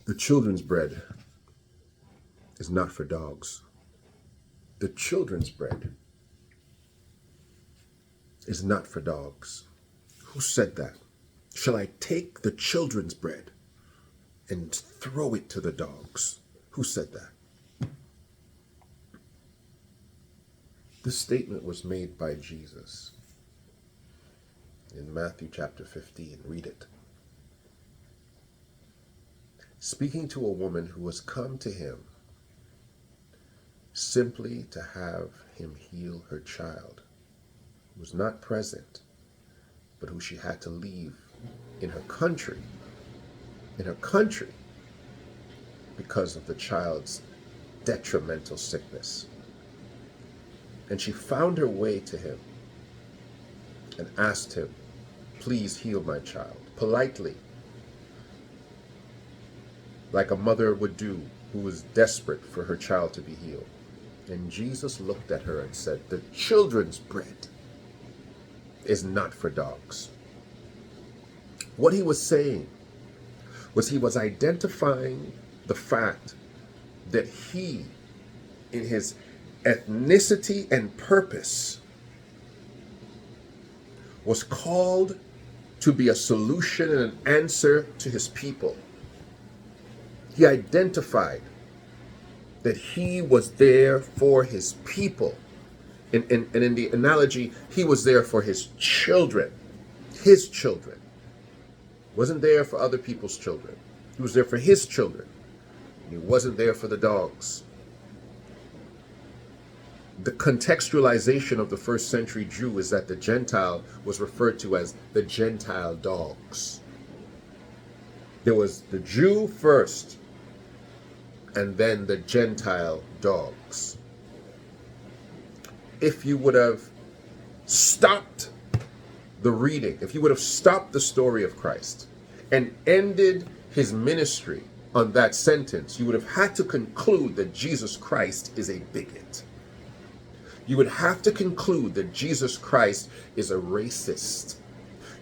The children's bread is not for dogs. The children's bread is not for dogs. Who said that? Shall I take the children's bread and throw it to the dogs? Who said that? This statement was made by Jesus in Matthew chapter 15. Read it. Speaking to a woman who was come to him simply to have him heal her child, who was not present, but who she had to leave in her country, because of the child's detrimental sickness. And she found her way to him and asked him, please heal my child, politely, like a mother would do who was desperate for her child to be healed. And Jesus looked at her and said, the children's bread is not for dogs. What he was saying was he was identifying the fact that he, in his ethnicity and purpose, was called to be a solution and an answer to his people. He identified that he was there for his people. And in the analogy, he was there for his children. His children. Wasn't there for other people's children. He was there for his children. And he wasn't there for the dogs. The contextualization of the first century Jew is that the Gentile was referred to as the Gentile dogs. There was the Jew first, and then the Gentile dogs. If you would have stopped the reading, if you would have stopped the story of Christ and ended his ministry on that sentence, you would have had to conclude that Jesus Christ is a bigot. You would have to conclude that Jesus Christ is a racist.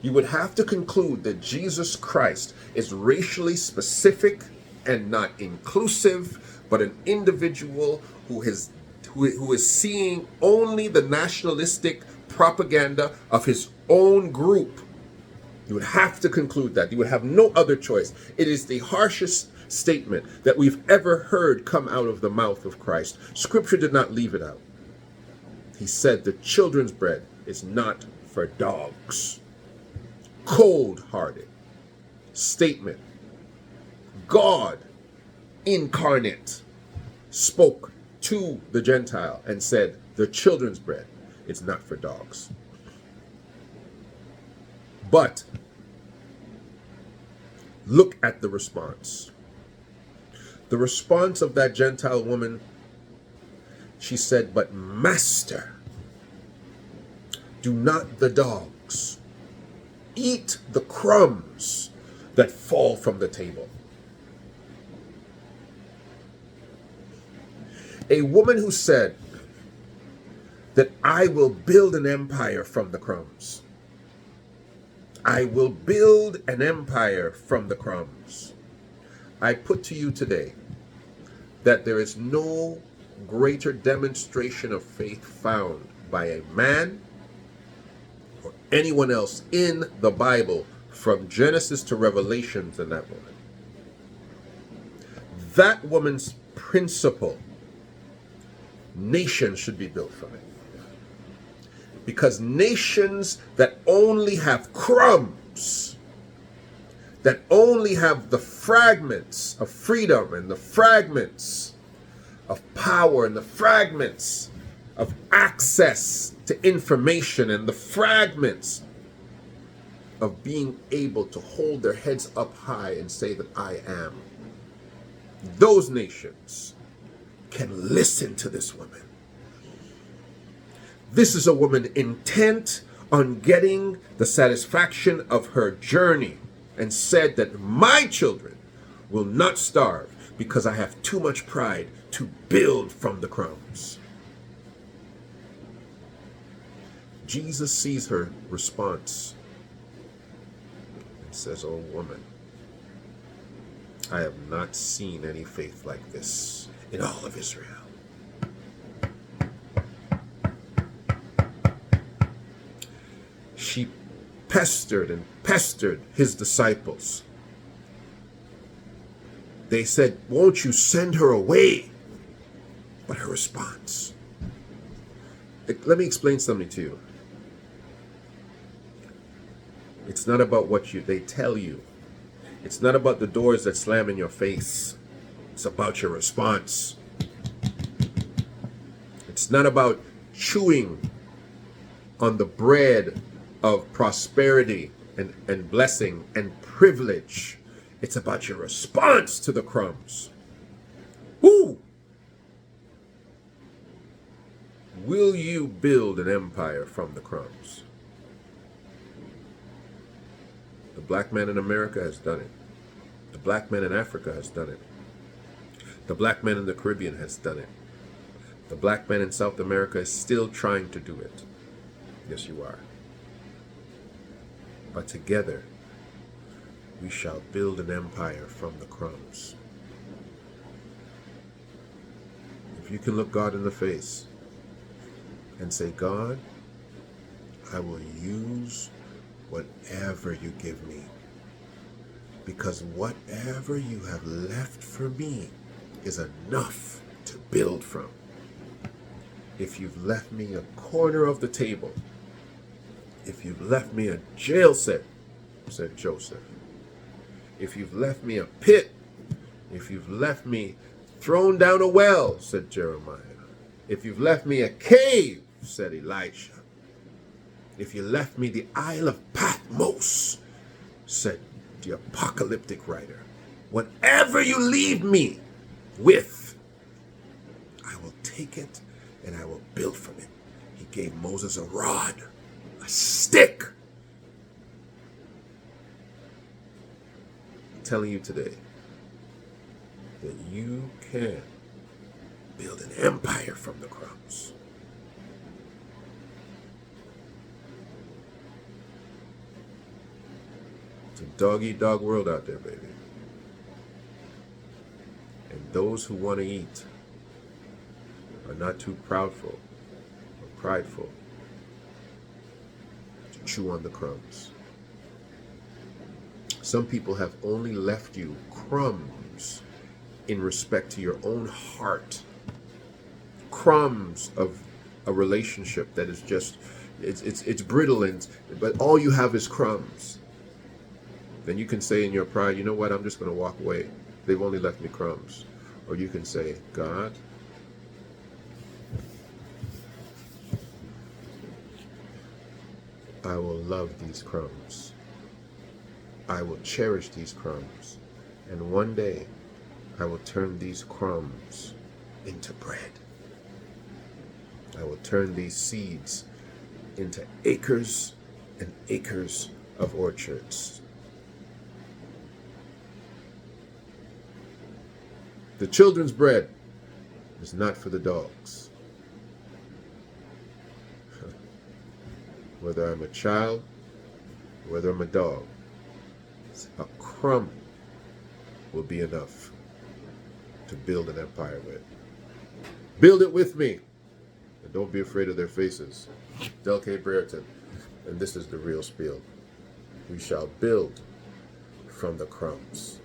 You would have to conclude that Jesus Christ is racially specific and not inclusive, but an individual who is seeing only the nationalistic propaganda of his own group. You would have to conclude that. You would have no other choice. It is the harshest statement that we've ever heard come out of the mouth of Christ. Scripture did not leave it out. He said the children's bread is not for dogs. Cold-hearted statement. God incarnate spoke to the Gentile and said, the children's bread is not for dogs. But look at the response. The response of that Gentile woman, she said, but Master, do not the dogs eat the crumbs that fall from the table? A woman who said that I will build an empire from the crumbs. I will build an empire from the crumbs. I put to you today that there is no greater demonstration of faith found by a man or anyone else in the Bible from Genesis to Revelation than that woman. That woman's principle, nations should be built from it. Because nations that only have crumbs, that only have the fragments of freedom and the fragments of power and the fragments of access to information and the fragments of being able to hold their heads up high and say that I am. Those nations can listen to this woman. This is a woman intent on getting the satisfaction of her journey and said that my children will not starve because I have too much pride to build from the crumbs. Jesus sees her response and says, oh woman, I have not seen any faith like this in all of Israel. She pestered and pestered his disciples. They said, won't you send her away? But her response. Let me explain something to you. It's not about what they tell you. It's not about the doors that slam in your face. It's about your response. It's not about chewing on the bread of prosperity and blessing and privilege. It's about your response to the crumbs. Woo! Will you build an empire from the crumbs? The black man in America has done it. The black man in Africa has done it. The black man in the Caribbean has done it. The black man in South America is still trying to do it. Yes, you are. But together, we shall build an empire from the crumbs. If you can look God in the face and say, God, I will use whatever you give me, because whatever you have left for me is enough to build from. If you've left me a corner of the table, if you've left me a jail cell, said Joseph, if you've left me a pit, if you've left me thrown down a well, said Jeremiah, if you've left me a cave, said Elisha, if you left me the Isle of Patmos, said the apocalyptic writer, whatever you leave me with, I will take it and I will build from it. He gave Moses a rod, a stick. I'm telling you today that you can build an empire from the crumbs. It's a dog-eat-dog world out there, baby. And those who want to eat are not too proudful or prideful to chew on the crumbs. Some people have only left you crumbs in respect to your own heart. Crumbs of a relationship that is just, it's brittle, but all you have is crumbs. Then you can say in your pride, you know what, I'm just going to walk away. They've only left me crumbs. Or you can say, God, I will love these crumbs. I will cherish these crumbs. And one day, I will turn these crumbs into bread. I will turn these seeds into acres and acres of orchards. The children's bread is not for the dogs. Whether I'm a child, whether I'm a dog, a crumb will be enough to build an empire with. Build it with me. And don't be afraid of their faces. Del K. Brereton. And this is the real spiel. We shall build from the crumbs.